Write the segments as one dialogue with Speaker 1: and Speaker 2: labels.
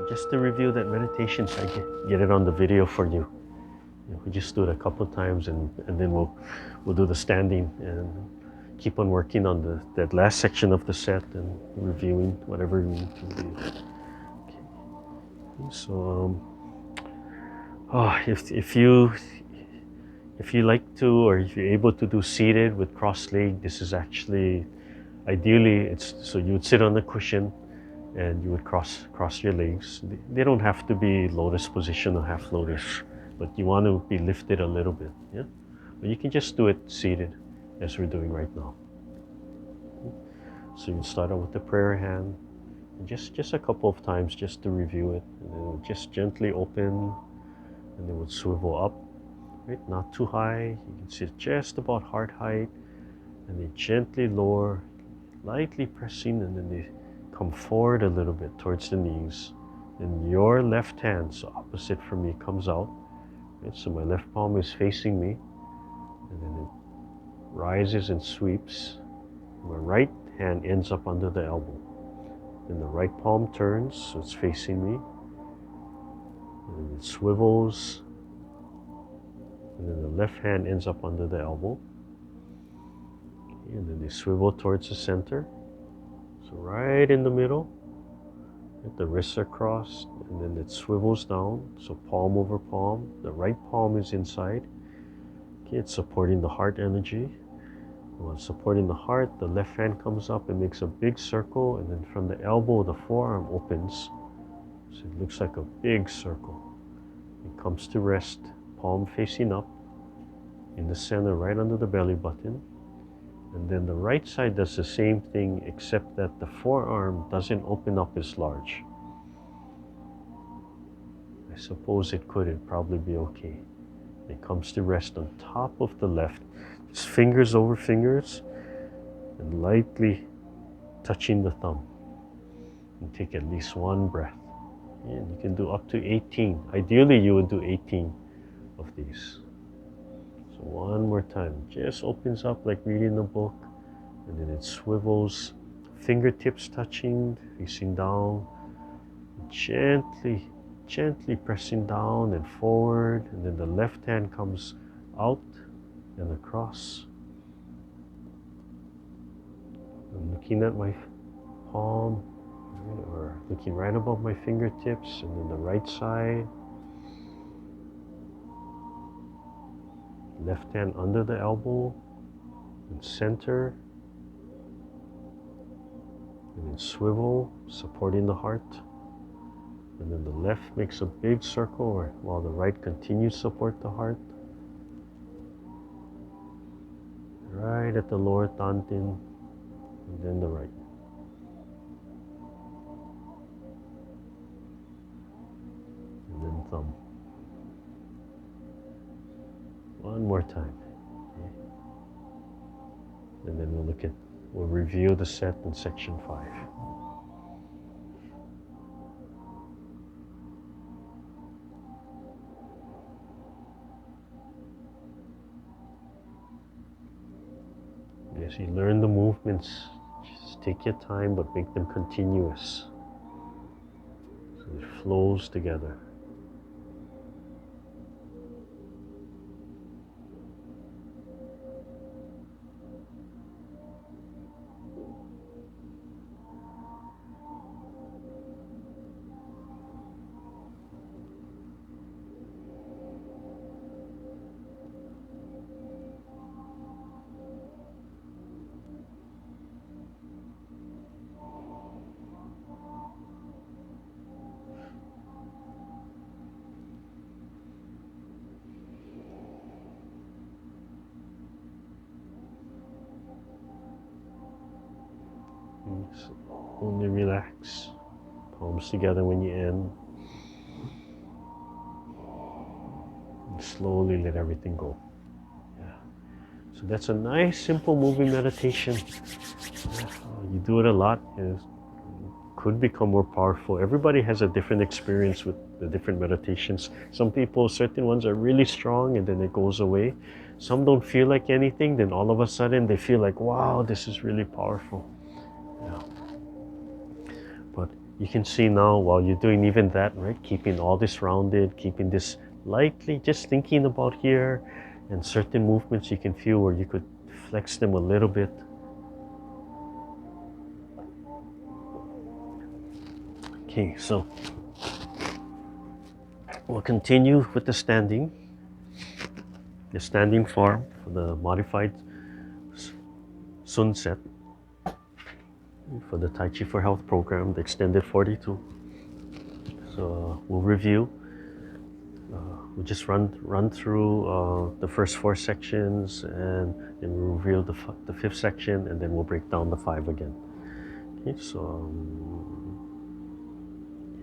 Speaker 1: just to review that meditation, so I get it on the video for you. We just do it a couple of times, and then we'll do the standing and keep on working on that last section of the set and reviewing whatever we need to review. Okay. So if you like to, or if you're able to do seated with crossed leg, this is actually ideally so you would sit on the cushion and you would cross your legs. They don't have to be lotus position or half lotus, but you want to be lifted a little bit, yeah? But you can just do it seated as we're doing right now. So you start out with the prayer hand, and just a couple of times just to review it, and then we'll just gently open, and then we'll swivel up, right? Not too high. You can sit just about heart height, and then gently lower, lightly pressing, and then they come forward a little bit towards the knees. And your left hand, so opposite from me, comes out. Right? So my left palm is facing me, and then it rises and sweeps. My right hand ends up under the elbow. Then the right palm turns, so it's facing me. And it swivels. And then the left hand ends up under the elbow. Okay, and then they swivel towards the center. So right in the middle. The wrists are crossed, and then it swivels down, so palm over palm. The right palm is inside. Okay, it's supporting the heart energy. While supporting the heart, the left hand comes up and makes a big circle, and then from the elbow, the forearm opens. So it looks like a big circle. It comes to rest, palm facing up, in the center, right under the belly button. And then the right side does the same thing, except that the forearm doesn't open up as large. I suppose it could, it'd probably be okay. It comes to rest on top of the left, just fingers over fingers, and lightly touching the thumb. And take at least one breath. And you can do up to 18. Ideally, you would do 18 of these. So one more time, just opens up like reading a book, and then it swivels, fingertips touching, facing down, gently pressing down and forward, and then the left hand comes out and across. I'm looking at my palm, or looking right above my fingertips, and then the right side. Left hand under the elbow, and center, and then swivel, supporting the heart. And then the left makes a big circle while the right continues to support the heart. Right at the lower dantian, and then the right. And then thumb. One more time. Okay. And then we'll review the set in section 5. As you learn the movements, just take your time, but make them continuous, so it flows together. Only relax, palms together when you end, and slowly let everything go. Yeah. So that's a nice, simple moving meditation. You do it a lot, and it could become more powerful. Everybody has a different experience with the different meditations. Some people, certain ones are really strong, and then it goes away. Some don't feel like anything, then all of a sudden they feel like, wow, this is really powerful. Yeah. But you can see now while you're doing even that, right? Keeping all this rounded, keeping this lightly, just thinking about here, and certain movements you can feel where you could flex them a little bit. Okay, so we'll continue with the standing form for the modified Sun set for the Tai Chi for Health program, the extended 42. So we'll review. We'll just run through the first 4 sections, and then we'll review the 5th section, and then we'll break down the 5 again. Okay, so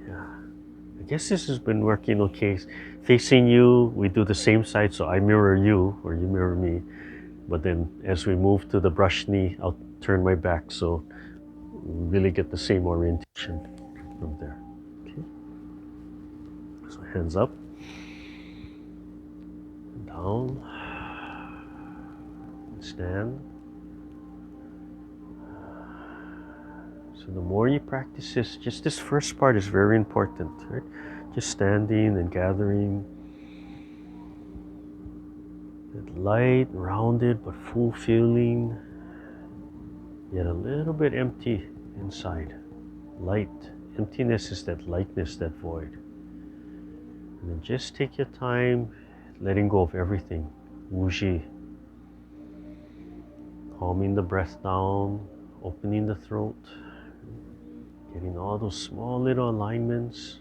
Speaker 1: yeah, I guess this has been working okay. Facing you, we do the same side, so I mirror you or you mirror me. But then as we move to the brush knee, I'll turn my back, so we really get the same orientation from there. Okay. So hands up, down, stand. So the more you practice this, just this first part is very important, right? Just standing and gathering. Light, rounded, but full feeling, yet a little bit empty inside. Light. Emptiness is that lightness, that void. And then just take your time, letting go of everything. Wuji. Calming the breath down, opening the throat, getting all those small little alignments.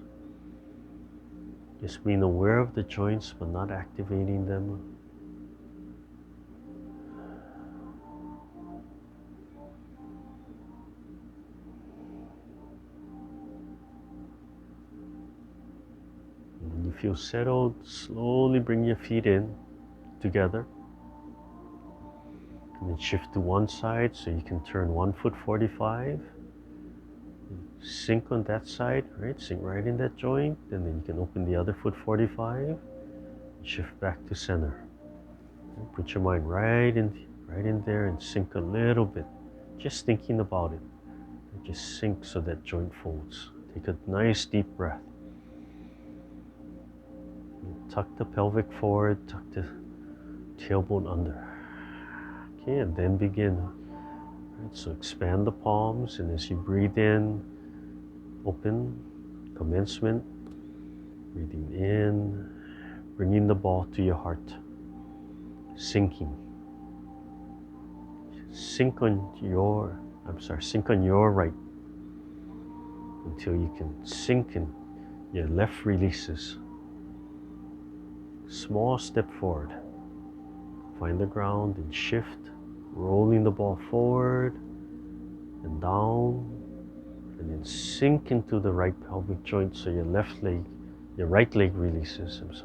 Speaker 1: Just being aware of the joints, but not activating them. When you feel settled, slowly bring your feet in together. And then shift to one side so you can turn 1 foot 45. Sink on that side, right? Sink right in that joint, and then you can open the other foot 45. Shift back to center. Put your mind right in there and sink a little bit. Just thinking about it. Just sink so that joint folds. Take a nice deep breath. Tuck the pelvic forward, tuck the tailbone under. Okay, and then begin. Right, so expand the palms, and as you breathe in, open, commencement, breathing in, bringing the ball to your heart, sinking. Sink on your right until you can sink and your left releases. Small step forward. Find the ground and shift, rolling the ball forward and down, and then sink into the right pelvic joint so your right leg releases, and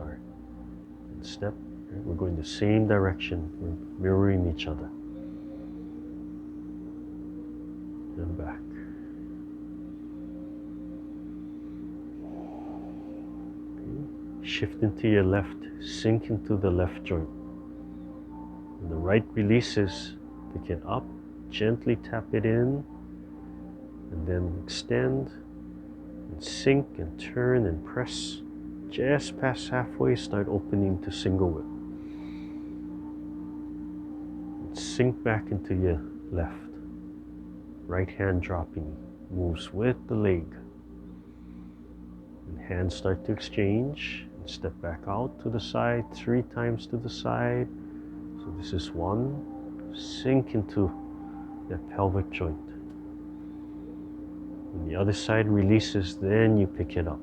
Speaker 1: step. Right? We're going the same direction, we're mirroring each other. And back. Okay. Shift into your left, sink into the left joint. When the right releases, pick it up, gently tap it in, and then extend, and sink and turn and press. Just past halfway, start opening to single whip. And sink back into your left. Right hand dropping, moves with the leg. And hands start to exchange, and step back out to the side, 3 times to the side. So this is 1, sink into that pelvic joint. When the other side releases, then you pick it up.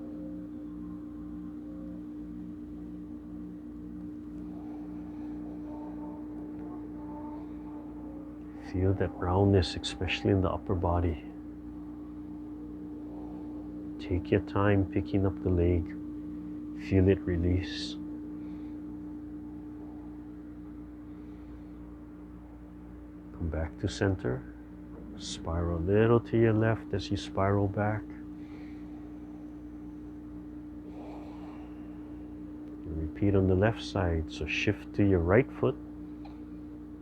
Speaker 1: Feel that roundness, especially in the upper body. Take your time picking up the leg. Feel it release. Come back to center. Spiral a little to your left as you spiral back. And repeat on the left side. So shift to your right foot.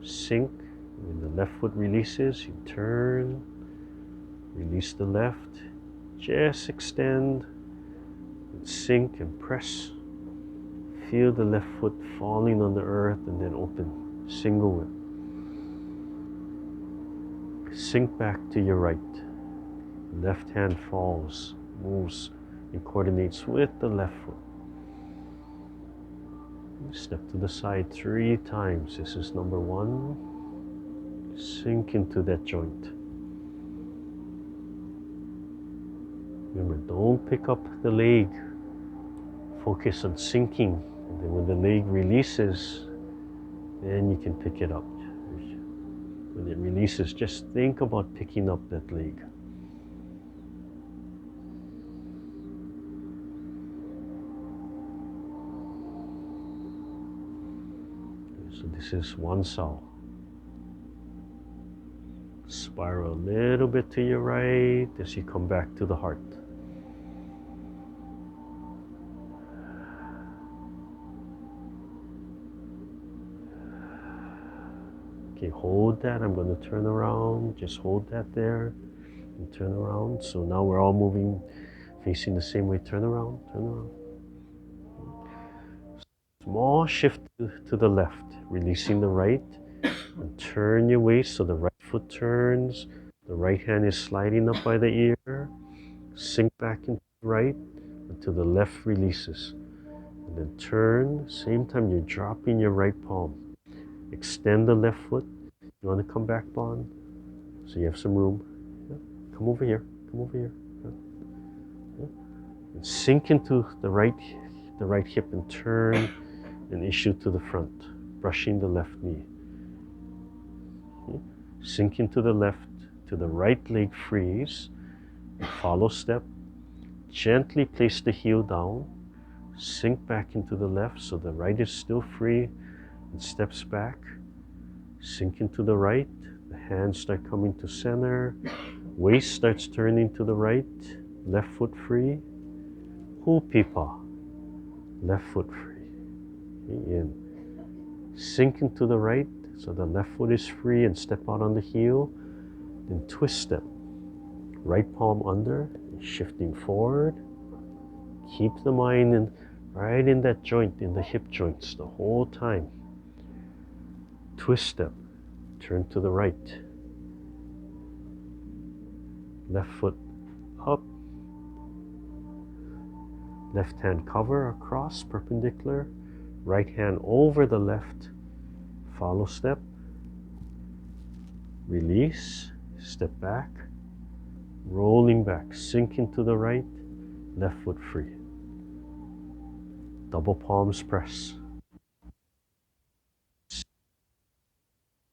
Speaker 1: Sink. When the left foot releases, you turn. Release the left. Just extend, and sink and press. Feel the left foot falling on the earth and then open. Single whip. Sink back to your right. Left hand falls, moves, and coordinates with the left foot. Step to the side 3 times. This is number 1. Sink into that joint. Remember, don't pick up the leg. Focus on sinking. And then when the leg releases, then you can pick it up. When it releases, just think about picking up that leg. So this is one sao. Spiral a little bit to your right as you come back to the heart. Okay, hold that. I'm going to turn around. Just hold that there and turn around. So now we're all moving, facing the same way. Turn around, turn around. Small shift to the left, releasing the right, and turn your waist so the right foot turns. The right hand is sliding up by the ear. Sink back into the right until the left releases. And then turn. Same time you're dropping your right palm. Extend the left foot. You want to come back, Bond? So you have some room. Yeah. Come over here. Come over here. Yeah. Yeah. And sink into the right hip and turn and issue to the front, brushing the left knee. Okay. Sink into the left to the right leg freeze. Follow step. Gently place the heel down. Sink back into the left so the right is still free and steps back. Sink into the right. The hands start coming to center. Waist starts turning to the right. Left foot free. Hupipa. Left foot free. Okay, in. Sink into the right so the left foot is free and step out on the heel. Then twist step. Right palm under, shifting forward. Keep the mind right in that joint, in the hip joints the whole time. Twist step, turn to the right. Left foot up. Left hand cover across, perpendicular. Right hand over the left. Follow step. Release, step back. Rolling back, sink into the right. Left foot free. Double palms press.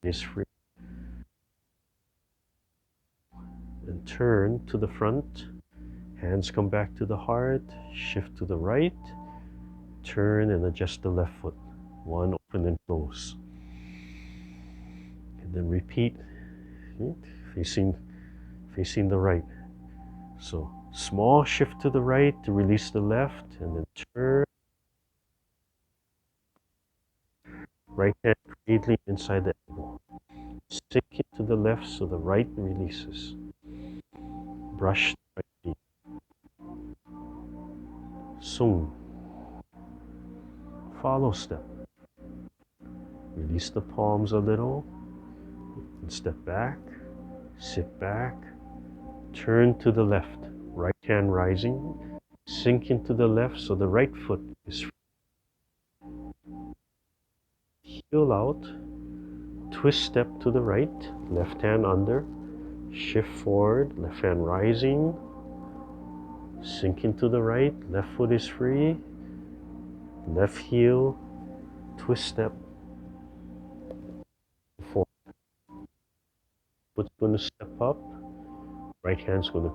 Speaker 1: Is free. And turn to the front. Hands come back to the heart. Shift to the right. Turn and adjust the left foot. One, open and close. And then repeat. Facing the right. So small shift to the right to release the left, and then turn. Right hand cradling inside the elbow. Sink it to the left so the right releases. Brush the right knee. Sung. Follow step. Release the palms a little. And step back. Sit back. Turn to the left. Right hand rising. Sink into the left so the right foot is free. Heel out. Twist step to the right. Left hand under. Shift forward. Left hand rising. Sink into the right. Left foot is free. Left heel. Twist step. Forward. Foot's going to step up. Right hand's going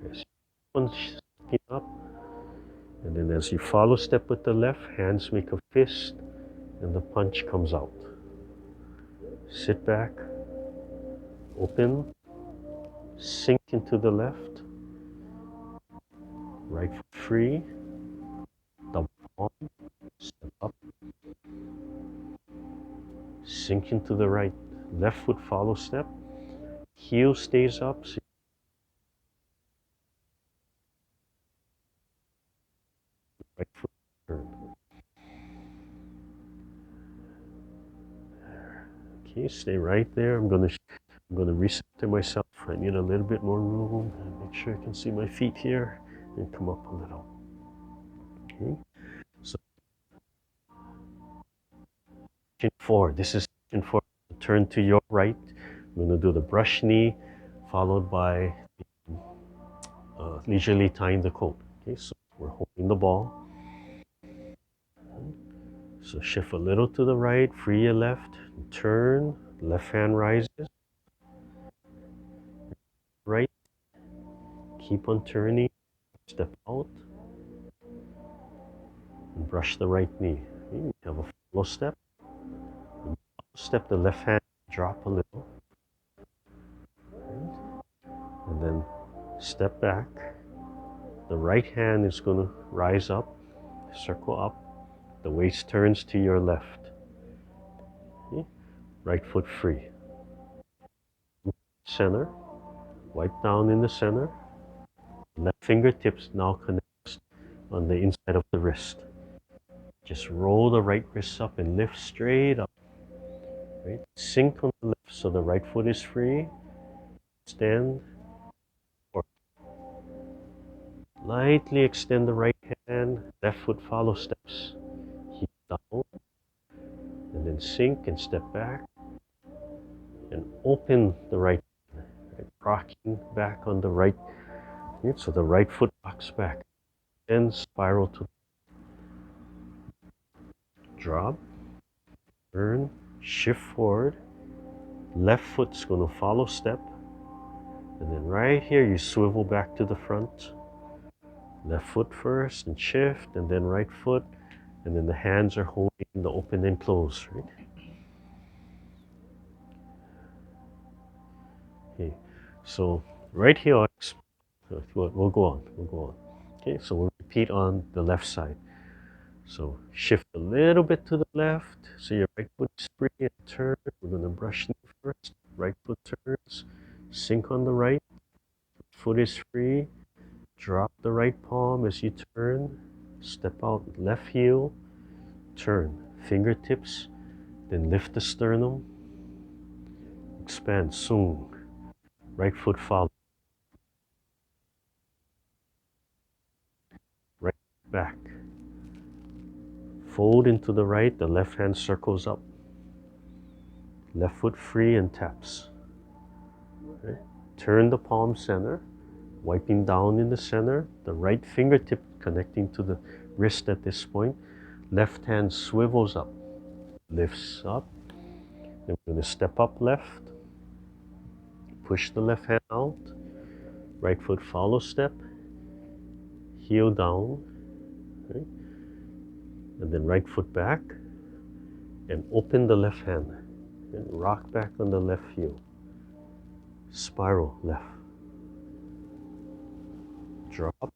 Speaker 1: to step up. And then as you follow step with the left, hands make a fist and the punch comes out. Sit back, open, sink into the left, right foot free, double palm, step up, sink into the right, left foot follow step, heel stays up, so Okay, stay right there. I'm gonna reset to myself. I need a little bit more room. Make sure I can see my feet here and come up a little. Okay, so section 4. This is section 4. Turn to your right. I'm gonna do the brush knee, followed by leisurely tying the coat. Okay, so we're holding the ball. So shift a little to the right, free your left, turn, left hand rises, right, keep on turning, step out, and brush the right knee. Okay, we have a follow step. Step the left hand, drop a little, and then step back. The right hand is going to rise up, circle up. The waist turns to your left. Okay, right foot free. Center, wipe down in the center. Left fingertips now connect on the inside of the wrist. Just roll the right wrist up and lift straight up. Right? Sink on the left so the right foot is free. Stand. Or lightly extend the right hand. Left foot follow steps. Heel down. And then sink and step back. And open the right hand. Right? Rocking back on the right. Right? So the right foot rocks back. Then spiral to drop. Turn. Shift forward. Left foot's going to follow step. And then right here, you swivel back to the front. Left foot first and shift, and then right foot. And then the hands are holding the open and close, right? Okay, so right here, we'll go on, Okay, so we'll repeat on the left side. So shift a little bit to the left, so your right foot is free and turn. We're gonna brush knee first, right foot turns, sink on the right, foot is free, drop the right palm as you turn, step out left heel, turn, fingertips, then lift the sternum, expand, sung, right foot follow, right back, fold into the right, the left hand circles up, left foot free and taps, right? Turn the palm center, wiping down in the center, the right fingertip connecting to the wrist at this point, left hand swivels up, lifts up, then we're going to step up left, push the left hand out, right foot follow step, heel down, right? And then right foot back, and open the left hand, and rock back on the left heel, spiral left, drop,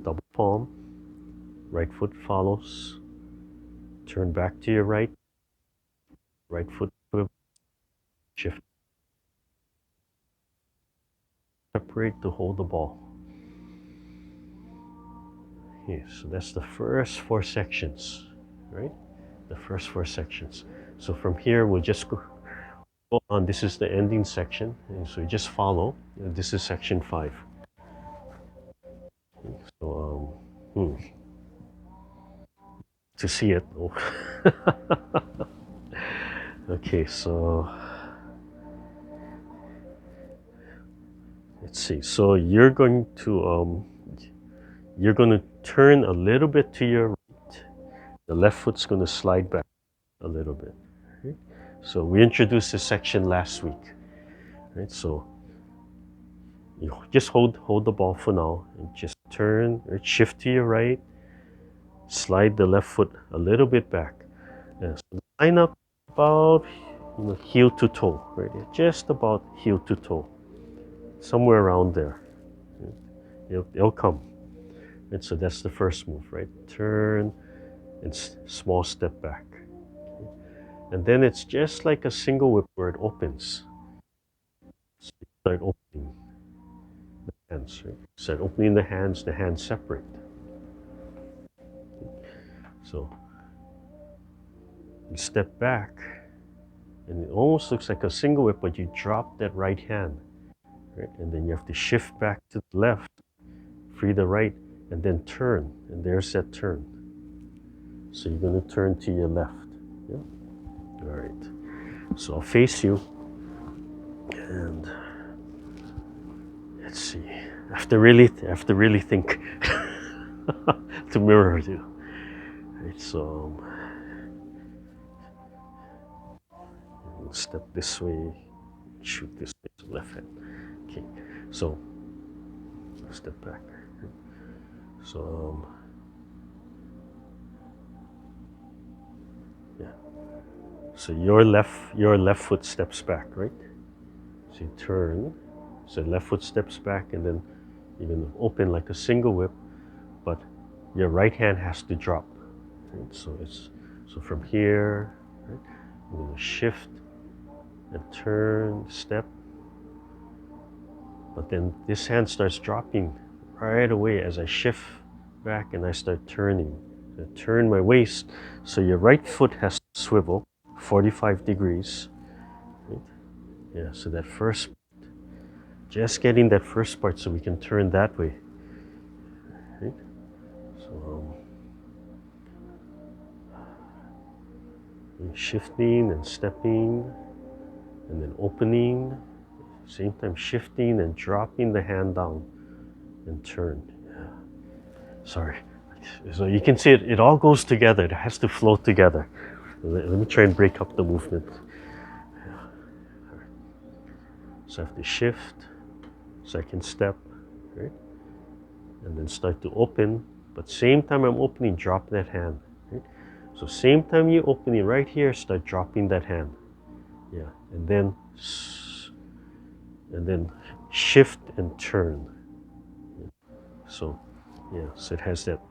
Speaker 1: double palm, right foot follows, turn back to your right, right foot swivel, shift, separate to hold the ball. Okay, so that's the first 4 sections, right? The first 4 sections. So from here, we'll just go on. This is the ending section, and so you just follow. This is section 5. Okay, so, to see it. Oh. Okay, so let's see. So you're going to turn a little bit to your right. The left foot's going to slide back a little bit. Right? So we introduced this section last week. Right? So you just hold the ball for now and just turn, right? Shift to your right, slide the left foot a little bit back. Yeah, so line up about heel to toe, right? Just about heel to toe, somewhere around there. It'll come. And so that's the first move, right? Turn and small step back. Okay? And then it's just like a single whip where it opens. So you start opening the hands, right? Start opening the hands separate. So you step back and it almost looks like a single whip, but you drop that right hand, right? And then you have to shift back to the left, free the right, and then turn, and there's that turn. So you're going to turn to your left. Yeah? All right. So I'll face you, and let's see. I have to really think to mirror you. Right, so step this way, shoot this way to left hand. Okay, so step back. So yeah. So your left foot steps back, right? So you turn. So left foot steps back, and then you're going to open like a single whip, but your right hand has to drop. Right? So from here, right, I'm going to shift and turn, step, but then this hand starts dropping right away as I shift back and I start turning. I turn my waist, so your right foot has to swivel 45 degrees. Right? Yeah, so that first, just getting that first part so we can turn that way. Right? So shifting and stepping, and then opening, same time shifting and dropping the hand down and turn. Yeah. Sorry. So you can see it all goes together. It has to flow together. Let me try and break up the movement. Yeah. So I have to shift, second step, right? And then start to open, but same time I'm opening, drop that hand. Right? So same time you open it right here, start dropping that hand. Yeah, and then shift and turn. So yeah, so it has that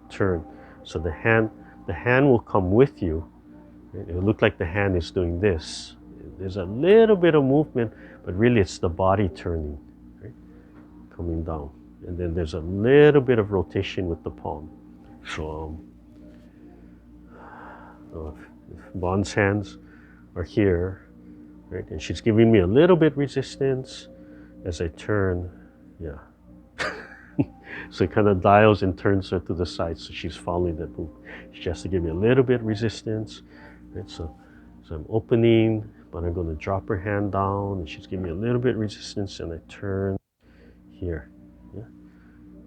Speaker 1: turn. So the hand will come with you. Right? It will look like the hand is doing this. There's a little bit of movement, but really it's the body turning, right? Coming down. And then there's a little bit of rotation with the palm. So if Bon's hands are here, right? And she's giving me a little bit resistance as I turn, yeah. So it kind of dials and turns her to the side, so she's following that move. She has to give me a little bit resistance, right? So I'm opening, but I'm going to drop her hand down, and she's giving me a little bit resistance, and I turn here. Yeah?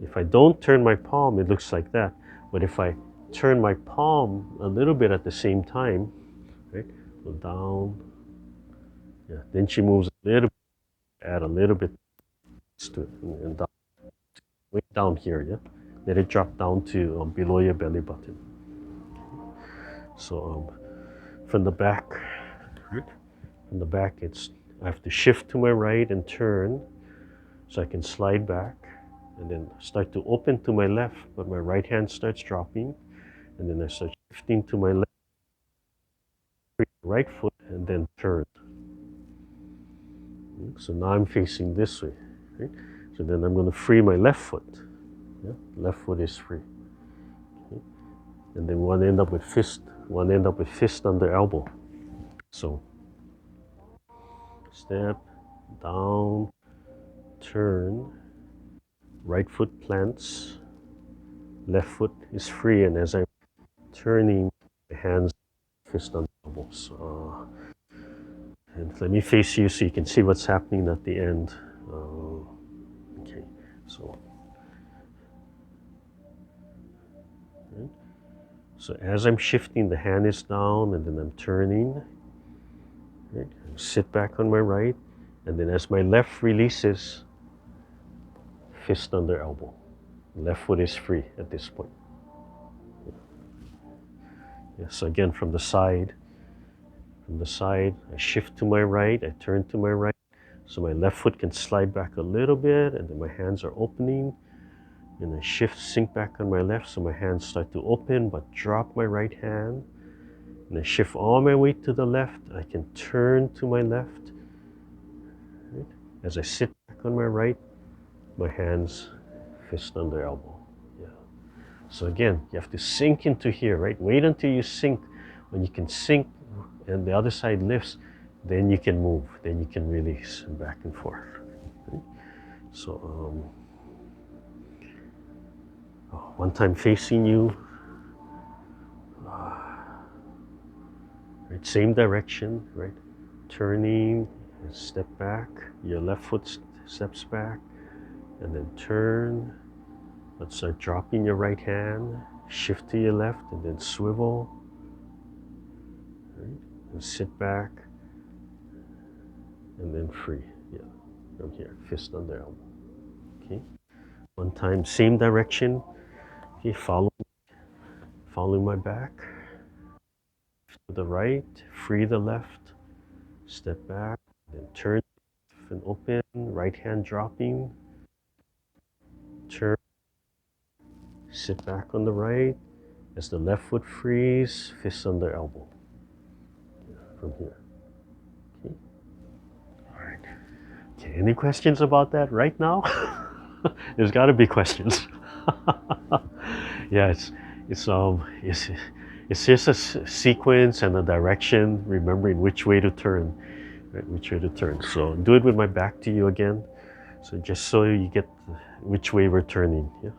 Speaker 1: If I don't turn my palm, it looks like that. But if I turn my palm a little bit at the same time, right? Go down. Yeah. Then she moves a little bit, add a little bit to it, and down, way down here. Yeah. Let it drop down to below your belly button. So from the back, right? From the back, I have to shift to my right and turn, so I can slide back, and then start to open to my left, but my right hand starts dropping, and then I start shifting to my left, right foot, and then turn. So now I'm facing this way, right? So then I'm going to free my left foot. Yeah? Left foot is free. Okay? And then one end up with fist under elbow. So step, down, turn, right foot plants, left foot is free, and as I'm turning, the hands fist under elbows. And let me face you so you can see what's happening at the end. Okay, so. Right. So as I'm shifting, the hand is down, and then I'm turning. Right. Sit back on my right, and then as my left releases, fist under elbow. Left foot is free at this point. Yeah, so again, from the side, I shift to my right, I turn to my right, so my left foot can slide back a little bit, and then my hands are opening, and I shift, sink back on my left, so my hands start to open, but drop my right hand, and I shift all my weight to the left. I can turn to my left. Right? As I sit back on my right, my hands fist under elbow. Yeah. So again, you have to sink into here, right? Wait until you sink. When you can sink and the other side lifts, then you can move, then you can release back and forth. Right? So one time facing you, right, same direction, right? Turning, step back, your left foot steps back, and then turn. Let's start dropping your right hand, shift to your left, and then swivel, right? And sit back, and then free. Yeah, from here, fist under elbow. Okay. One time, same direction. Okay, follow my back. To the right, free the left, step back, then turn and open, right hand dropping, turn, sit back on the right, as the left foot frees, fist under elbow. From here. Okay. All right. Okay, any questions about that right now? There's got to be questions. Yeah, it's just a sequence and a direction, remembering which way to turn, right? Which way to turn. So do it with my back to you again. So just so you get which way we're turning. Yeah.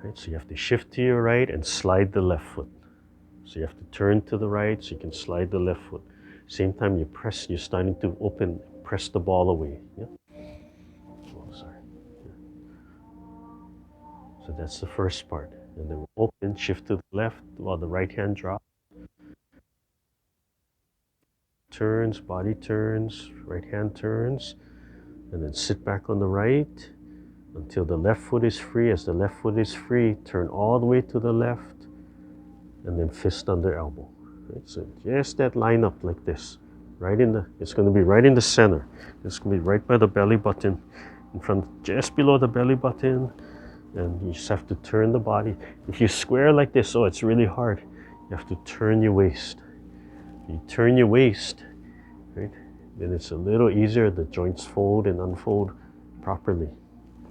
Speaker 1: Right. So you have to shift to your right and slide the left foot. So you have to turn to the right so you can slide the left foot. Same time you press, you're starting to open, press the ball away. Yeah. Oh, sorry. Yeah. So that's the first part. And then open, shift to the left while the right hand drops. Turns, body turns, right hand turns, and then sit back on the right until the left foot is free. As the left foot is free, turn all the way to the left, and then fist under elbow. Right? So just that line up like this, it's going to be right in the center. It's going to be right by the belly button, in front, just below the belly button, and you just have to turn the body. If you square like this, oh, it's really hard. You have to turn your waist. You turn your waist, right? Then it's a little easier. The joints fold and unfold properly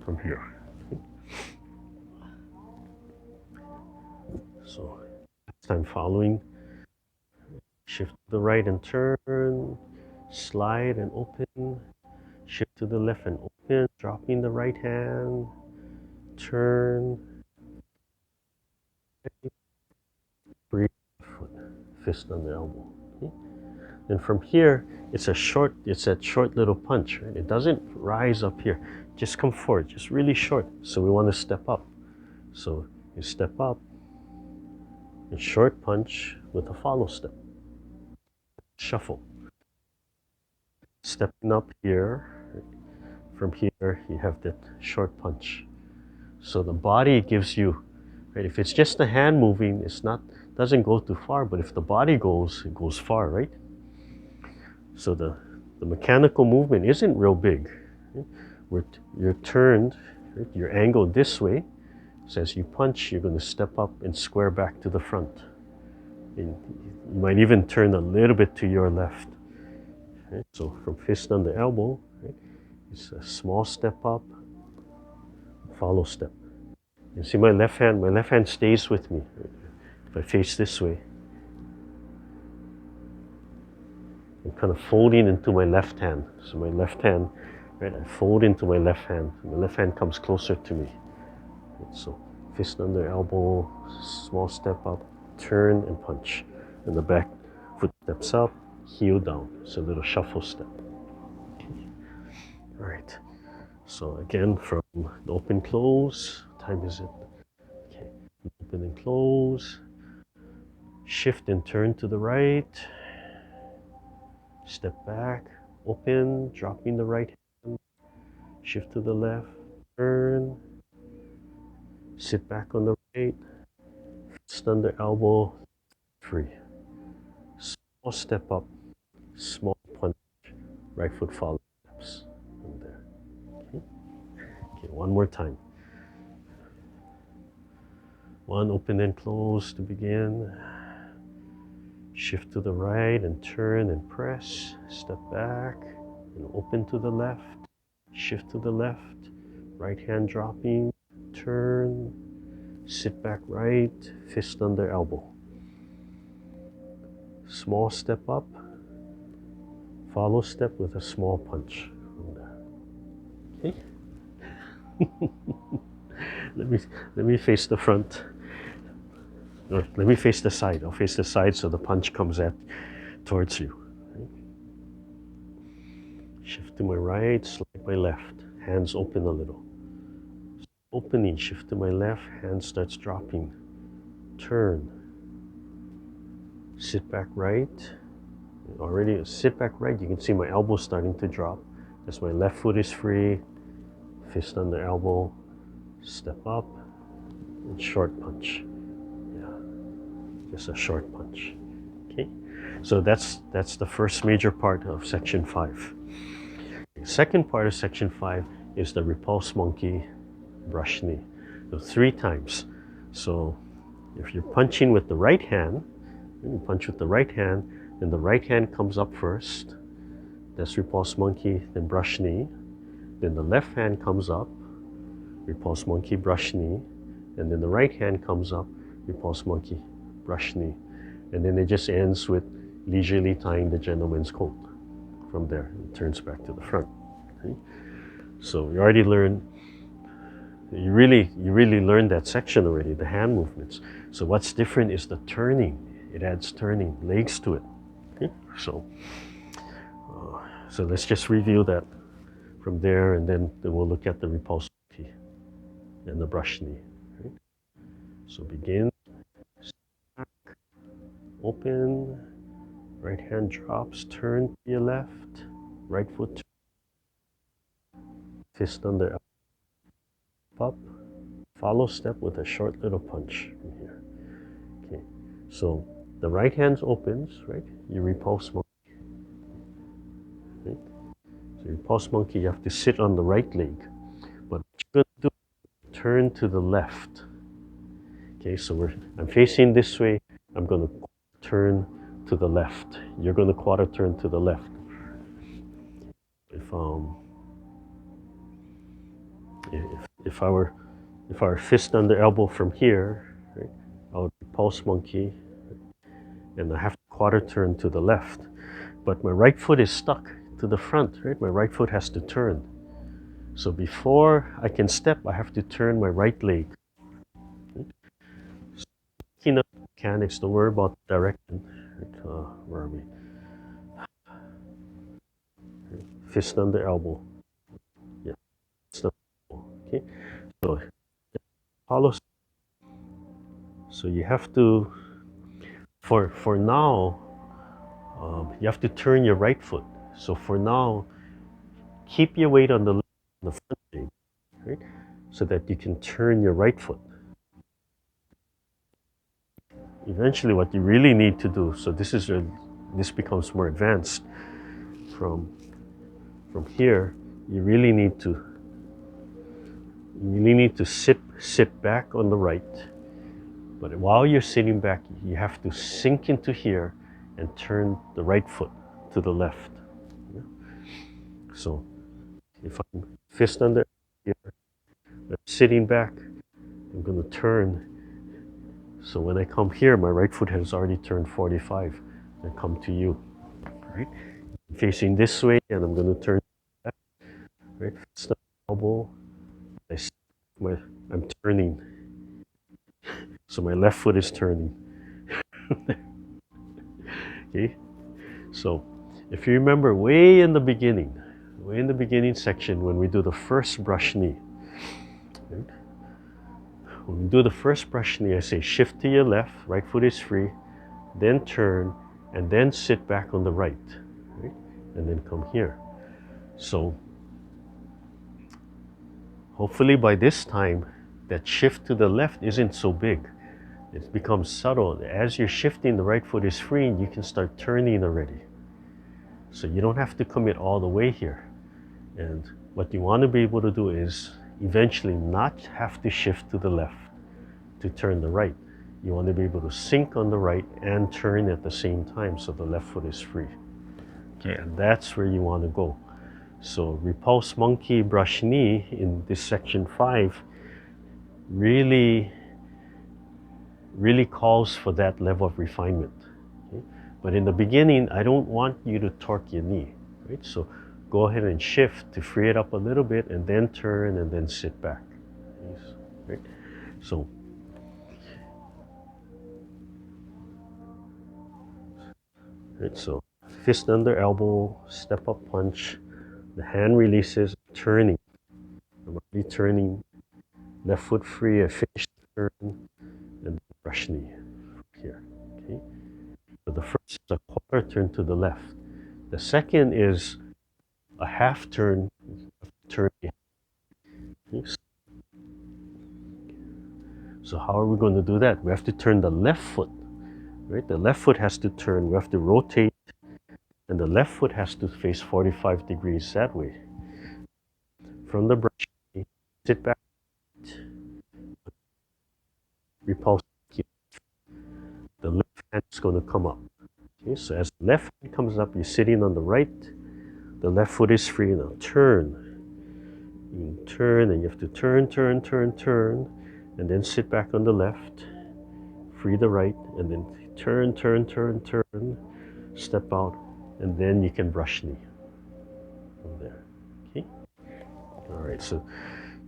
Speaker 1: from here. Okay. So next time following, shift to the right and turn, slide and open, shift to the left and open, dropping the right hand, turn, breathe, foot, fist on the elbow. Okay. And from here, it's that short little punch, right? It doesn't rise up here. Just come forward, just really short. So we want to step up. So you step up, a short punch with a follow step. Shuffle. Stepping up here, from here you have that short punch. So the body gives you, right? If it's just the hand moving, doesn't go too far, but if the body goes, it goes far, right? So the mechanical movement isn't real big. Right? You're turned, right? You're angled this way. So as you punch, you're going to step up and square back to the front. And you might even turn a little bit to your left. Right? So from fist under elbow, right? It's a small step up, follow step. You see my left hand stays with me. Right? If I face this way, I'm kind of folding into my left hand. So my left hand, right, I fold into my left hand. My left hand comes closer to me. Right? So fist under elbow, small step up, turn and punch. And the back foot steps up, heel down. So a little shuffle step. Okay. All right. So again, from the open close, what time is it? Okay. Open and close. Shift and turn to the right. Step back, open, dropping the right hand. Shift to the left, turn. Sit back on the right. Fist under elbow, free. Small step up, small punch, right foot follow steps. And there. Okay. Okay, one more time. One, open and close to begin. Shift to the right and turn and press. Step back and open to the left. Shift to the left. Right hand dropping. Turn. Sit back right. Fist under elbow. small step up, follow step with a small punch from there. Okay. let me face the front. Or let me face the side. I'll face the side so the punch comes towards you. Right? Shift to my right, slide my left. Hands open a little. Opening, shift to my left, hand starts dropping. Turn. Sit back right. Already sit back right, you can see my elbow starting to drop. As my left foot is free, fist under elbow, step up, and short punch. Just a short punch. Okay, so that's the first major part of section 5. The second part of section 5 is the repulse monkey brush knee. So 3 times. So if you're punching with the right hand, you punch with the right hand, then the right hand comes up first. That's repulse monkey, then brush knee. Then the left hand comes up, repulse monkey, brush knee. And then the right hand comes up, repulse monkey, brush knee. And then it just ends with leisurely tying the gentleman's coat. From there, it turns back to the front. Okay? So you already learned, you really learned that section already, the hand movements. So what's different is the turning. It adds turning, legs to it. Okay? So let's just review that from there, and then we'll look at the repulse monkey and the brush knee. Right? So begin, back, open, right hand drops, turn to your left, right foot, fist under, up, follow step with a short little punch from here. Okay, so the right hand opens, right? You repulse monkey. Right? So repulse monkey, you have to sit on the right leg. But what you're going to do, turn to the left. Okay, so I'm facing this way, I'm going to turn to the left. You're going to quarter turn to the left. If I were fist under elbow from here, right, I would repulse monkey, and I have to quarter turn to the left. But my right foot is stuck to the front, right? My right foot has to turn. So before I can step, I have to turn my right leg. Right? So, speaking of mechanics, don't worry about the direction. Right? Where are we? Right. Fist under elbow. Yeah, fist under elbow. Okay. So follow. So you have to, for now, you have to turn your right foot. So for now, keep your weight on the front leg, right? So that you can turn your right foot. Eventually, what you really need to do, so this becomes more advanced. From here, you really need to sit back on the right. But while you're sitting back, you have to sink into here and turn the right foot to the left. Yeah? So if I'm fist under here, I'm sitting back, I'm going to turn. So when I come here, my right foot has already turned 45 and come to you. Right? I'm facing this way, and I'm going to turn back. Right? Fist under elbow. I'm turning. So my left foot is turning. Okay? So if you remember way in the beginning section when we do the first brush knee, right? When we do the first brush knee, I say shift to your left, right foot is free, then turn, and then sit back on the right, and then come here. So hopefully by this time, that shift to the left isn't so big. It becomes subtle. As you're shifting, the right foot is free, and you can start turning already. So you don't have to commit all the way here. And what you want to be able to do is eventually not have to shift to the left to turn the right. You want to be able to sink on the right and turn at the same time so the left foot is free. Okay, and that's where you want to go. So repulse monkey brush knee in this section 5 really calls for that level of refinement. Okay? But in the beginning, I don't want you to torque your knee, right? So go ahead and shift to free it up a little bit and then turn and then sit back. Right? So, right, so fist under elbow, step up punch, the hand releases, turning. I'm already turning, left foot free, I finish the turn, and brush knee here. Okay. So the first is a quarter turn to the left. The second is a half turn, turn. Okay. So how are we going to do that? We have to turn the left foot, right? The left foot has to turn. We have to rotate, and the left foot has to face 45 degrees that way. From the brush, sit back, repulse. The left hand is going to come up. Okay, so as the left hand comes up, you're sitting on the right. The left foot is free. Now turn. You can turn, and you have to turn, turn, turn, turn, and then sit back on the left. Free the right, and then turn, turn, turn, turn. Step out, and then you can brush knee from there. Okay. All right. So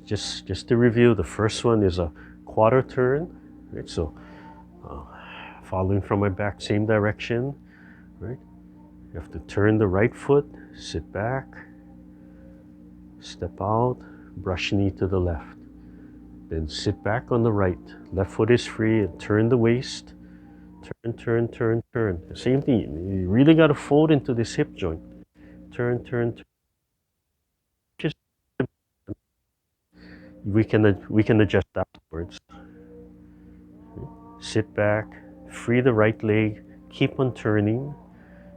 Speaker 1: just to review, the first one is a quarter turn. Right. So following from my back, same direction. Right. You have to turn the right foot, sit back, step out, brush knee to the left. Then sit back on the right. Left foot is free, and turn the waist. Turn, turn, turn, turn. Same thing. You really got to fold into this hip joint. Turn, turn, turn. Just we can adjust afterwards. Sit back, free the right leg, keep on turning,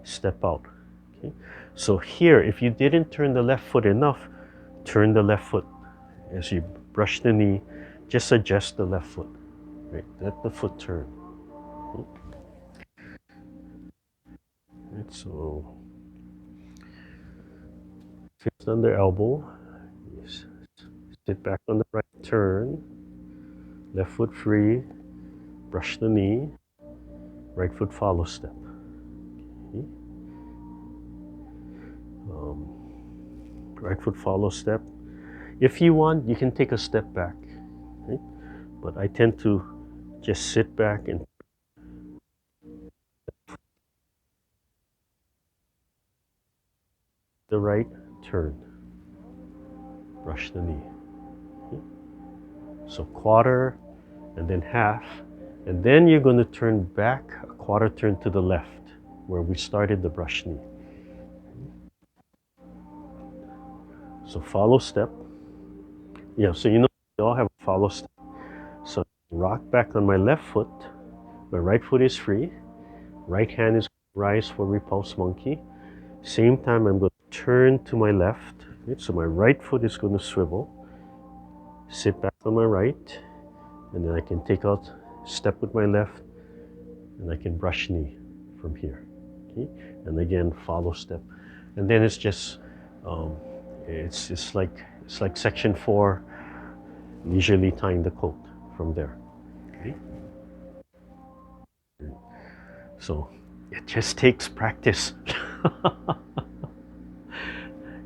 Speaker 1: step out. Okay? So here, if you didn't turn the left foot enough, turn the left foot. As you brush the knee, just adjust the left foot. Right? Let the foot turn. Okay? Right, so fist under elbow, sit back on the right turn, left foot free, brush the knee, right foot follow step. Okay? Right foot follow step. If you want, you can take a step back. Okay? But I tend to just sit back and the right turn, brush the knee. Okay? So quarter and then half, and then you're going to turn back a quarter turn to the left where we started the brush knee. So follow step. Yeah, so you all have a follow step. So rock back on my left foot. My right foot is free. Right hand is rise for repulse monkey. Same time I'm going to turn to my left. Right? So my right foot is going to swivel. Sit back on my right. And then I can take out step with my left. And I can brush knee from here. Okay? And again, follow step. And then it's just, it's like section 4, leisurely tying the coat from there. Okay? So it just takes practice.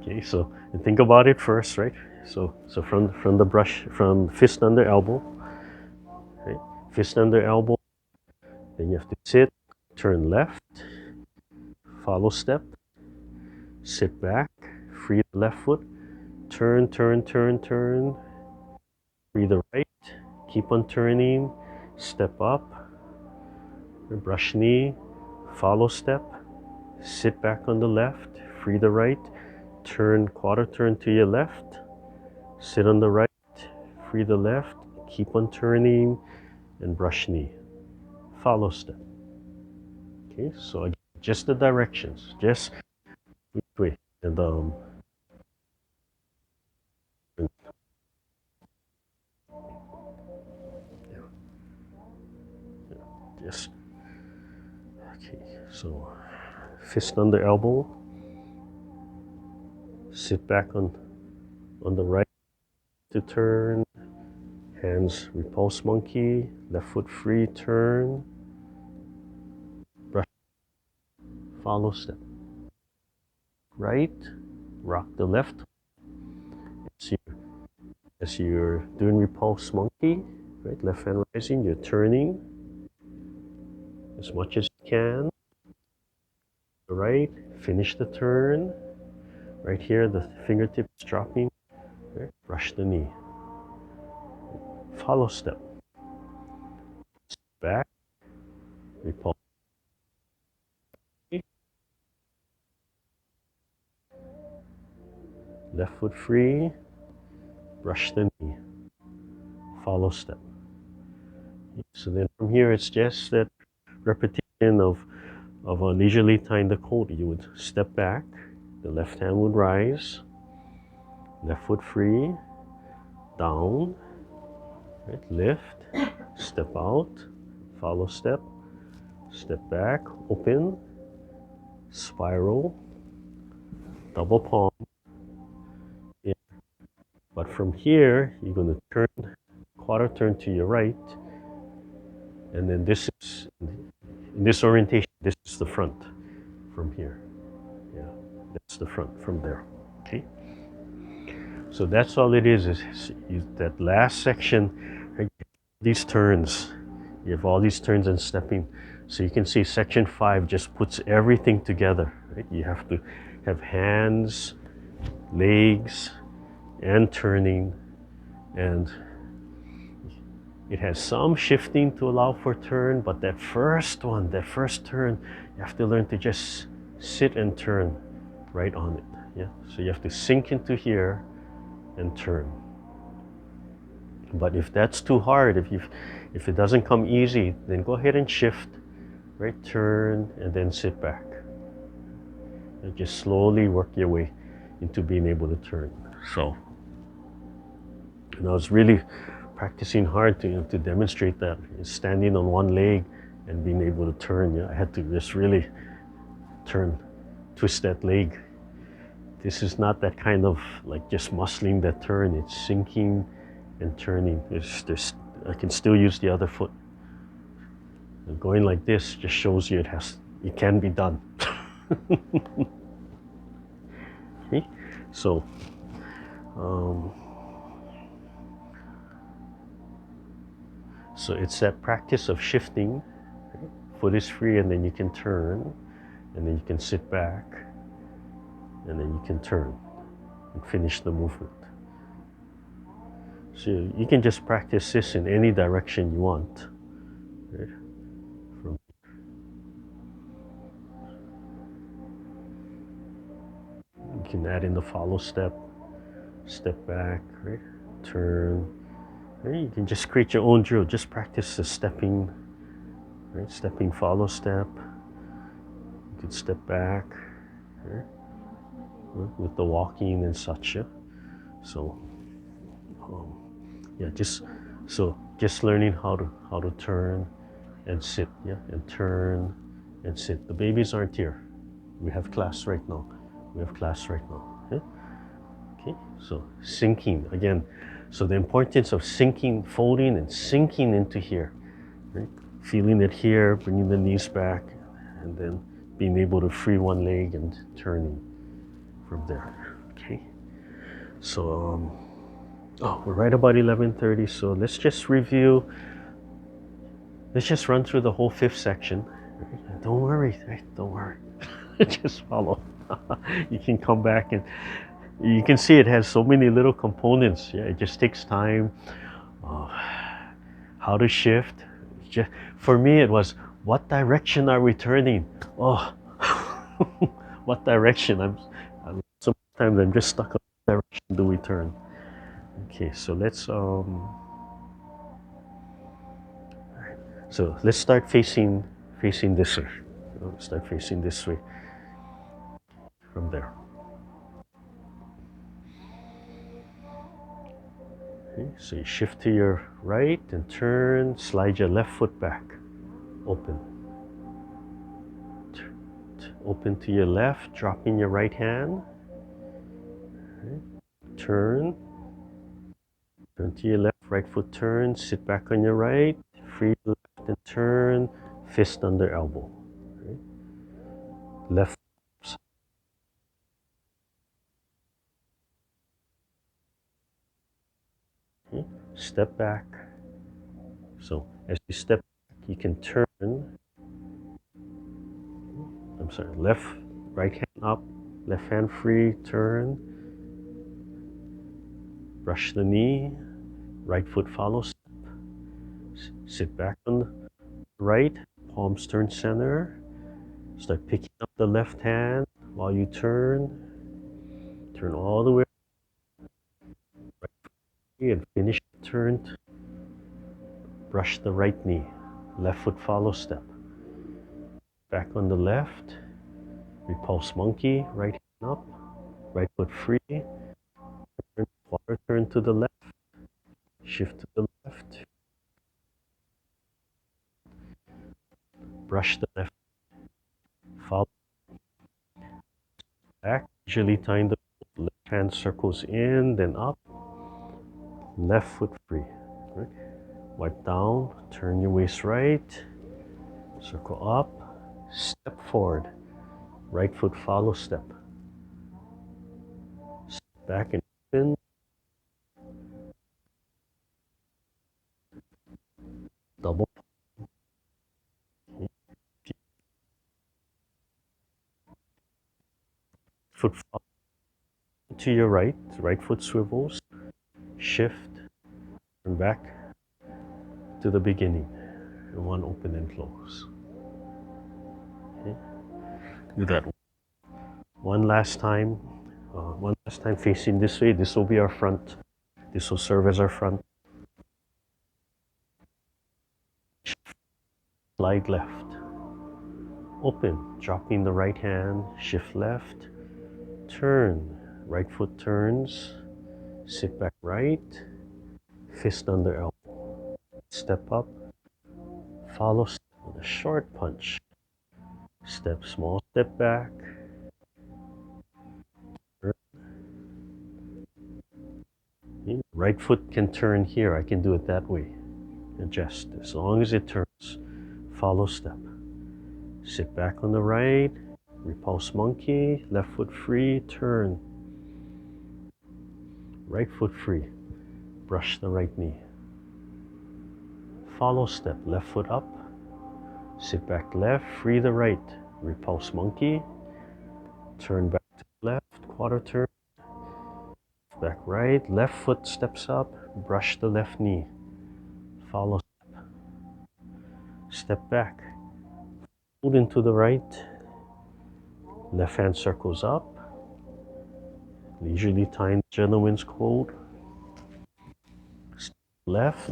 Speaker 1: Okay, so and think about it first, right? So from the brush, from fist under elbow, right? Fist under elbow, then you have to sit, turn left, follow step, sit back, free the left foot, turn, turn, turn, turn, free the right, keep on turning, step up, brush knee, follow step, sit back on the left, free the right, turn quarter turn to your left, sit on the right, free the left, keep on turning, and brush knee. Follow step. Okay, so again, just the directions, just which way, and yeah, just okay. So fist under elbow, sit back on the right to turn, hands repulse monkey, left foot free, turn, brush follow step. Right, rock the left. As you're doing repulse monkey, right, left hand rising, you're turning as much as you can. Right, finish the turn. Right here, the fingertips dropping. Right, brush the knee. Follow step. Back, repulse. Left foot free, brush the knee. Follow step. So then from here, it's just that repetition of a leisurely tying the coat. You would step back, the left hand would rise, left foot free, down, right, lift, step out, follow step, step back, open, spiral, double palm. Yeah. But from here, you're going to turn, quarter turn to your right, and then this is, in this orientation, this is the front from here. Yeah, that's the front from there. Okay. So that's all it is that last section, right, these turns. You have all these turns and stepping. So you can see section 5 just puts everything together. Right? You have to have hands, legs, and turning, and it has some shifting to allow for turn, but that first one, that first turn, you have to learn to just sit and turn right on it. Yeah. So you have to sink into here and turn. But if that's too hard, if it doesn't come easy, then go ahead and shift, right? Turn and then sit back. And just slowly work your way into being able to turn. So, and I was really practicing hard to demonstrate that. Standing on one leg and being able to turn. Yeah, I had to just really turn, twist that leg. This is not that kind of like just muscling that turn. It's sinking and turning. I can still use the other foot. And going like this just shows you it can be done. Okay, so so it's that practice of shifting. Right? Foot is free, and then you can turn, and then you can sit back, and then you can turn and finish the movement. So you can just practice this in any direction you want. Right? You can add in the follow step, step back, right? Turn. Right? You can just create your own drill. Just practice the stepping, right? Stepping, follow step. You can step back, right? With the walking and such. Yeah? So, yeah, just learning how to turn and sit, yeah, and turn and sit. The babies aren't here. We have class right now. Yeah? Okay, so sinking again. So the importance of sinking, folding and sinking into here, right? Feeling it here, bringing the knees back, and then being able to free one leg and turning from there. Okay, so we're right about 11:30. So let's just review. Let's just run through the whole 5th section. Right? Don't worry, right? Don't worry. Just follow. You can come back and you can see it has so many little components. Yeah, it just takes time. How to shift. For me, it was what direction are we turning? Oh, what direction? Sometimes I'm just stuck on what direction do we turn. Okay, so let's start facing this way. Start facing this way from there. Okay, so you shift to your right and turn, slide your left foot back, open. Open to your left, dropping your right hand. Okay. Turn to your left, right foot turn, sit back on your right, free left and turn, fist under elbow. Okay. left, okay. Step back. So as you step back, you can turn, I'm sorry, left, right hand up, left hand free, turn, brush the knee, right foot follows, sit back on the right, palms turn center, start picking up the left hand while you turn all the way right, and finish the turn, brush the right knee, left foot follow step, back on the left, repulse monkey, right hand up, right foot free, quarter turn to the left, shift to the left, brush the left, follow back, usually tying the left hand circles in, then up, left foot free. Right? Wipe down, turn your waist right, circle up, step forward, right foot follow step, step back and open, double foot follow to your right foot swivels, shift, turn back to the beginning, and one open and close. Okay. Do that one last time. One last time facing this way. This will be our front. This will serve as our front. Slide left. Open, dropping the right hand, shift left, turn, right foot turns, sit back right, fist under elbow, step up, follow step with a short punch, step small, step back, turn. Right foot can turn here, I can do it that way, adjust, as long as it turns, follow step, sit back on the right, repulse monkey, left foot free, turn, right foot free, brush the right knee, follow step, left foot up, sit back left, free the right, repulse monkey, turn back to left, quarter turn, back right, left foot steps up, brush the left knee, follow step, step back, hold into the right, left hand circles up, leisurely tying gentleman's code, left,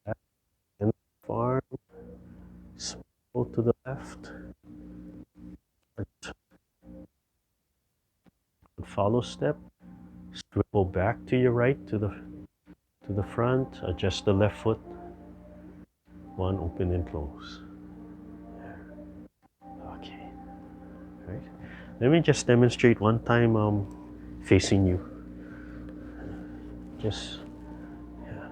Speaker 1: back, and arm, swivel to the left, follow step, swivel back to your right, to the front, adjust the left foot, one open and close. Okay, right. Let me just demonstrate one time facing you. Just, yeah.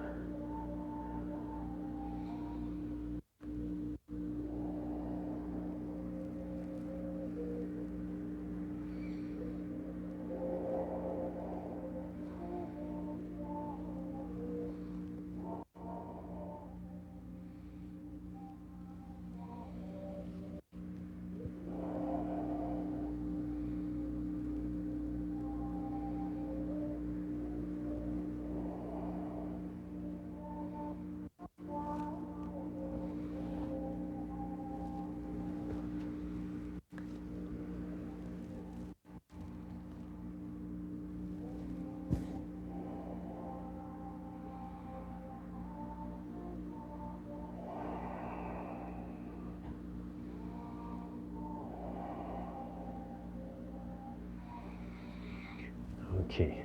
Speaker 1: Okay,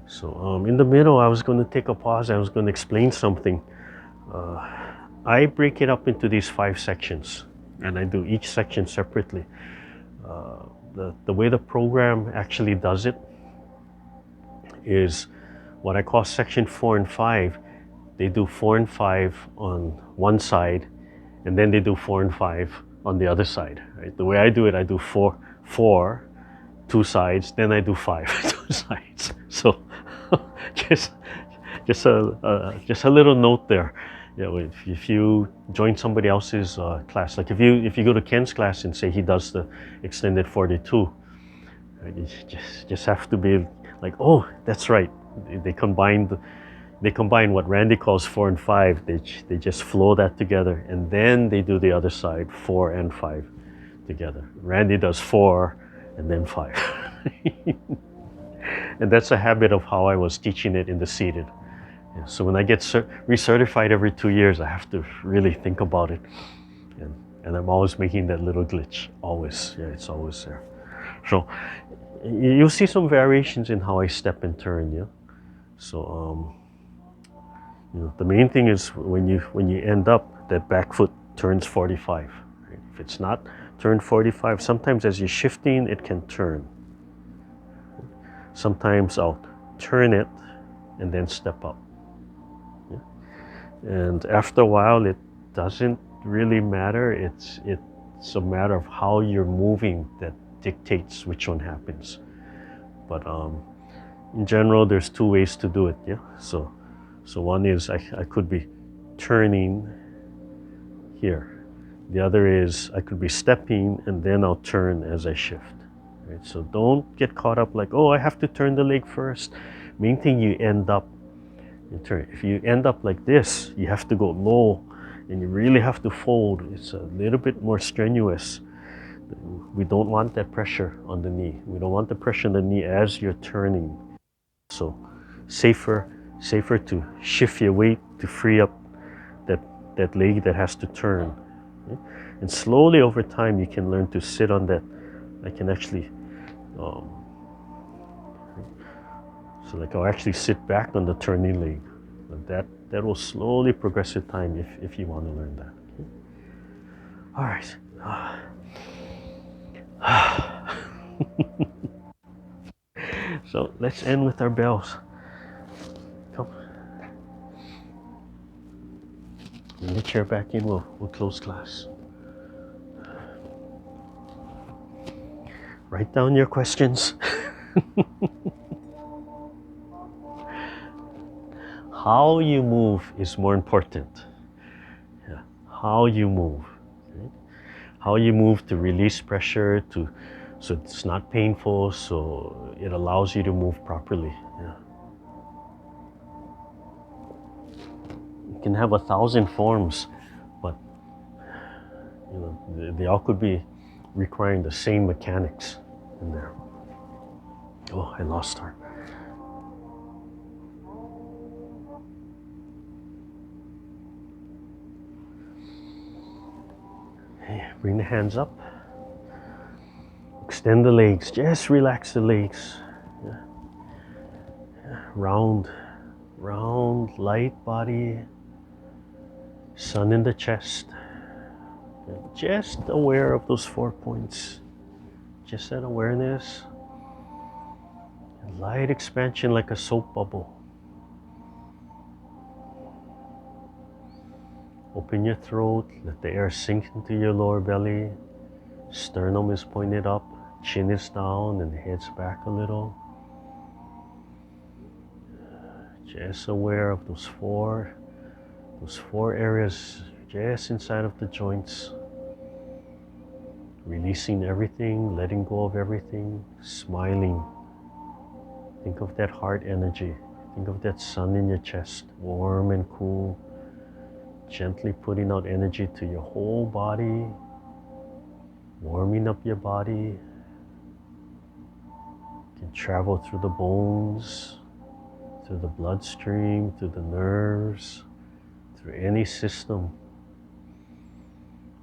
Speaker 1: so in the middle I was going to take a pause, I was going to explain something. I break it up into these 5 sections and I do each section separately. The way the program actually does it is what I call section 4 and 5. They do 4 and 5 on one side, and then they do 4 and 5 on the other side. Right? The way I do it, I do four, 2 sides, then I do 5, 2 sides. So just just a little note there. You know, if you join somebody else's class, like if you go to Ken's class and say he does the extended 42, right, you just have to be like, oh, that's right. They combine what Randy calls 4 and 5. They just flow that together, and then they do the other side, 4 and 5 together. Randy does 4 and then 5. And that's a habit of how I was teaching it in the seated. Yeah, so when I get recertified every 2 years, I have to really think about it. And I'm always making that little glitch, always. Yeah, it's always there. So you'll see some variations in how I step and turn, yeah? So, you know, the main thing is when you end up, that back foot turns 45. Right? If it's not turned 45, sometimes as you're shifting, it can turn. Sometimes I'll turn it and then step up. Yeah? And after a while, it doesn't really matter. It's a matter of how you're moving that dictates which one happens. But in general, there's 2 ways to do it. Yeah. So one is I could be turning here. The other is I could be stepping and then I'll turn as I shift. Right? So don't get caught up like, oh, I have to turn the leg first. Main thing, you end up in turn. If you end up like this, you have to go low and you really have to fold. It's a little bit more strenuous. We don't want that pressure on the knee. We don't want the pressure on the knee as you're turning. So safer to shift your weight to free up that leg that has to turn. Okay? And slowly over time, you can learn to sit on that. I can actually, so like I'll actually sit back on the turning leg. That will slowly progress with time if you want to learn that. Okay? All right. So let's end with our bells. Come. Bring the chair back in, we'll close class. Write down your questions. How you move is more important. Yeah. How you move. Right? How you move to release pressure, so it's not painful, so it allows you to move properly. Yeah. You can have 1,000 forms, but you know they all could be requiring the same mechanics in there. Oh, I lost her. Hey, bring the hands up. Extend the legs, just relax the legs. Yeah. Yeah. Round, light body, sun in the chest. Just aware of those 4 points. Just that awareness. Light expansion like a soap bubble. Open your throat, let the air sink into your lower belly. Sternum is pointed up, chin is down, and the head's back a little. Just aware of those four areas just inside of the joints. Releasing everything, letting go of everything, smiling. Think of that heart energy. Think of that sun in your chest, warm and cool. Gently putting out energy to your whole body, warming up your body. You can travel through the bones, through the bloodstream, through the nerves, through any system.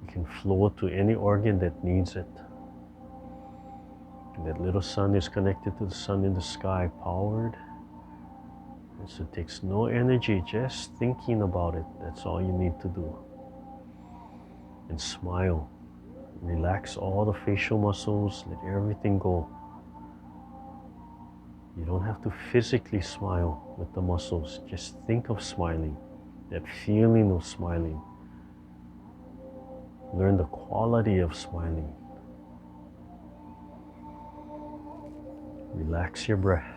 Speaker 1: You can flow to any organ that needs it. And that little sun is connected to the sun in the sky, powered. And so it takes no energy, just thinking about it. That's all you need to do. And smile. Relax all the facial muscles, let everything go. You don't have to physically smile with the muscles. Just think of smiling, that feeling of smiling. Learn the quality of smiling. Relax your breath.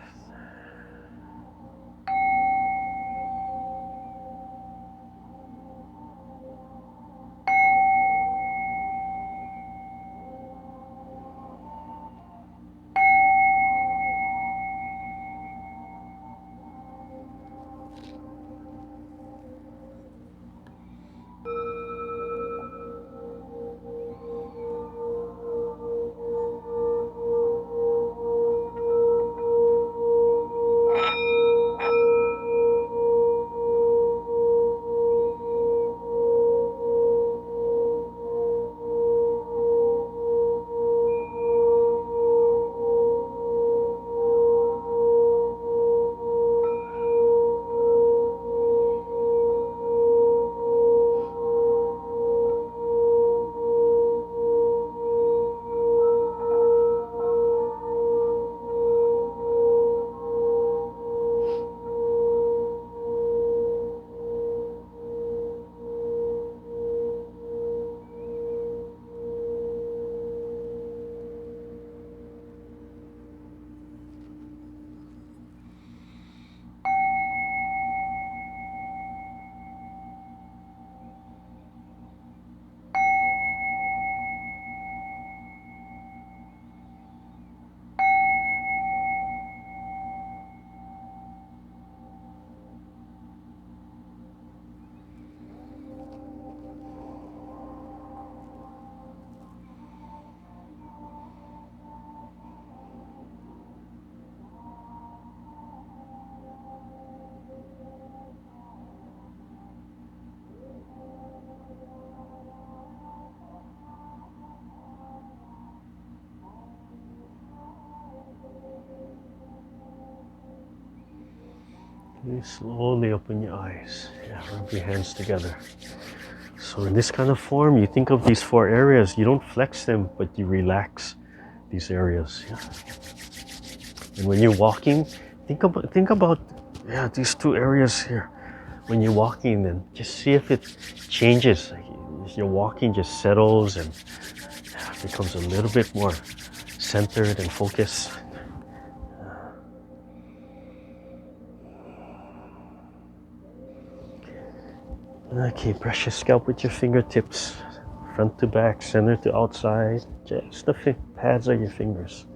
Speaker 1: Okay, slowly open your eyes. Yeah, rub your hands together. So in this kind of form, you think of these 4 areas. You don't flex them, but you relax these areas. Yeah. And when you're walking, think about these 2 areas here. When you're walking, then just see if it changes. Like your walking just settles and becomes a little bit more centered and focused. Okay, brush your scalp with your fingertips, front to back, center to outside, just the pads of your fingers.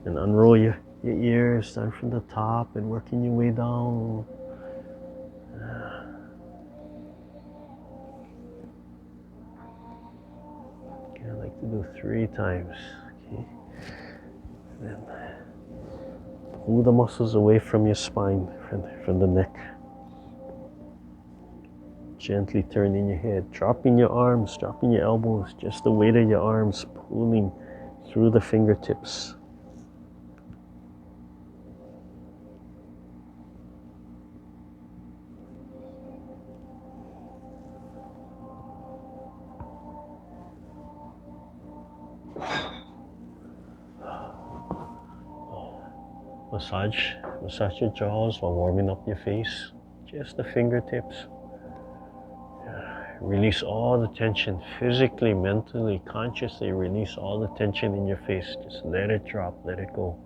Speaker 1: And unroll your ears, start from the top and working your way down. Okay, I like to do 3 times. Okay. Then pull the muscles away from your spine, from the neck. Gently turning your head, dropping your arms, dropping your elbows, just the weight of your arms pulling through the fingertips. Massage your jaws while warming up your face, just the fingertips. Release all the tension, physically, mentally, consciously release all the tension in your face. Just let it drop, let it go.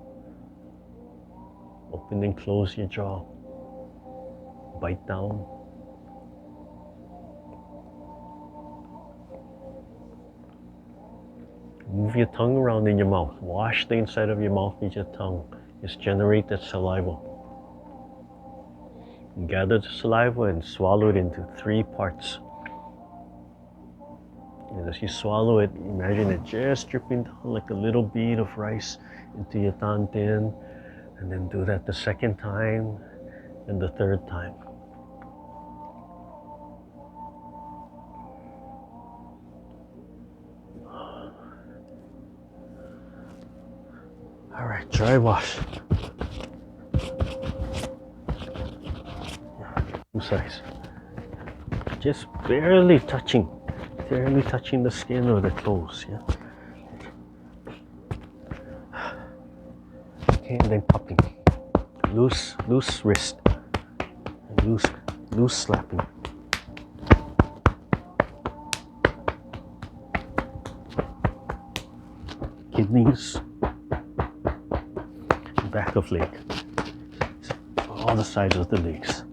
Speaker 1: Open and close your jaw. Bite down. Move your tongue around in your mouth. Wash the inside of your mouth with your tongue. Just generate that saliva. And gather the saliva and swallow it into 3 parts. And as you swallow it, imagine it just dripping down like a little bead of rice into your tantin. And then do that the 2nd time and the 3rd time. All right, dry wash. Size. Just barely touching the skin or the clothes. Yeah. Okay, and then cupping. Loose wrist. Loose slapping. knees, back of leg, all the sides of the legs.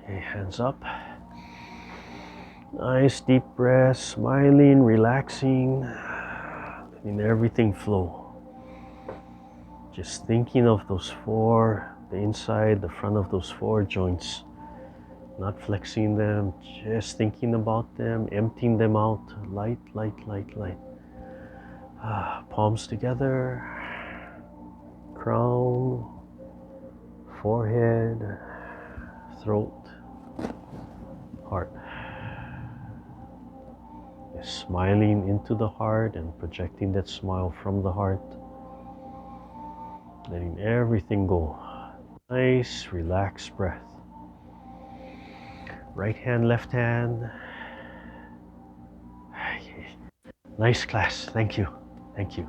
Speaker 1: Okay, hands up. Nice deep breath, smiling, relaxing, letting everything flow. Just thinking of those four, the inside, the front of those four joints. Not flexing them, just thinking about them, emptying them out. Light, light, light, light. Palms together, crown, forehead, throat, heart. Just smiling into the heart and projecting that smile from the heart. Letting everything go. Nice, relaxed breath. Right hand, left hand. Nice class. Thank you. Thank you.